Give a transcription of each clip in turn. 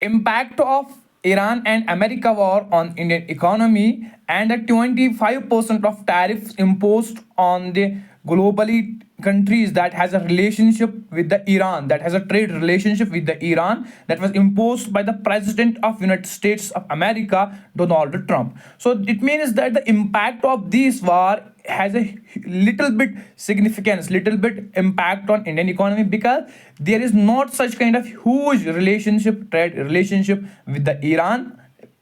Impact of Iran and America war on Indian economy and the 25% of tariffs imposed on the globally countries that has a relationship with the Iran, that has a trade relationship with the Iran, that was imposed by the president of United States of America, Donald Trump. So it means that the impact of this war has a little bit significance, little bit impact on Indian economy, because there is not such kind of huge relationship, trade relationship with the Iran.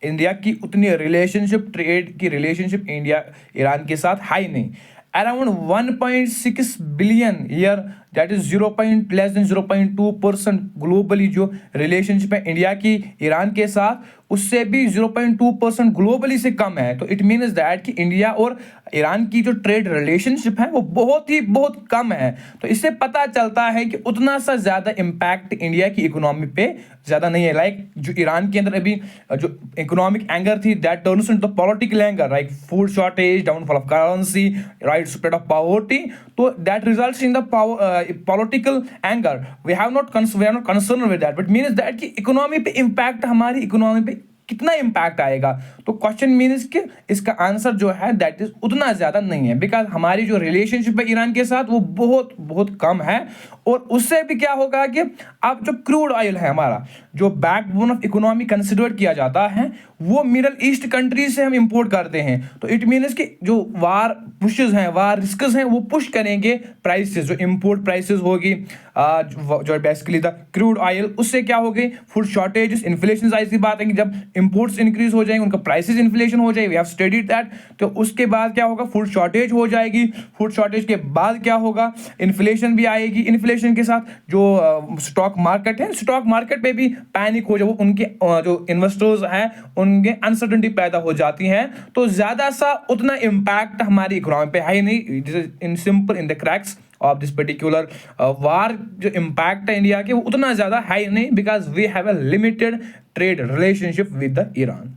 India की उतनी relationship, trade की relationship India Iran के साथ high नहीं, around 1.6 billion year, that is 0. Less than 0.2% globally जो relationship है India की Iran के साथ, उससे भी 0.2% ग्लोबली से कम है. तो इट मीन्स दैट कि इंडिया और ईरान की जो ट्रेड रिलेशनशिप है वो बहुत कम है. तो इससे पता चलता है कि उतना सा ज़्यादा इम्पैक्ट इंडिया की इकोनॉमी पे ज़्यादा नहीं है. लाइक जो ईरान के अंदर अभी जो इकोनॉमिक एंगर थी, that turns into political anger, like food shortage, downfall of currency, right spread of poverty. तो that results in the political anger. We are not concerned with that, but means that कि economy पे impact, हमारी economy पे कितना impact आएगा. तो question means कि इसका आंसर जो है दैट इज उतना ज़्यादा नहीं है, बिकॉज हमारी जो रिलेशनशिप है ईरान के साथ वो बहुत कम है. और उससे भी क्या होगा कि अब जो क्रूड ऑयल है हमारा, जो बैकबोन ऑफ इकोनॉमी कंसिडर किया जाता है, वो मिडल ईस्ट कंट्रीज से हम इंपोर्ट करते हैं. तो इट मीन्स कि जो वार पुशेस हैं, वार रिस्क्स हैं, वो पुश करेंगे प्राइसेस, जो इंपोर्ट प्राइसेस होगी, जो बेसिकली द क्रूड ऑयल, उससे क्या हो गई, फूड शॉर्टेज, इन्फ्लेशन. ऐसी बात है कि जब इंपोर्ट्स इंक्रीज हो जाएंगे, उनका प्राइसेस इन्फ्लेशन हो जाएगी. We have studied that. तो उसके बाद क्या होगा, फूड शॉर्टेज हो जाएगी. फूड शॉर्टेज के बाद क्या होगा, इन्फ्लेशन भी आएगी. इन्फ्लेशन के साथ जो स्टॉक मार्केट है, स्टॉक मार्केट पे भी पैनिक हो जाए, उनके जो इन्वेस्टर्स हैं उनके अनसर्टेनिटी पैदा हो जाती है. तो ज़्यादा सा उतना इम्पैक्ट हमारी इकोनॉमी पे है ही नहीं. In simple in the cracks of this particular war, जो इम्पैक्ट है इंडिया के वो उतना ज़्यादा है ही नहीं, because we have a limited trade relationship with the Iran.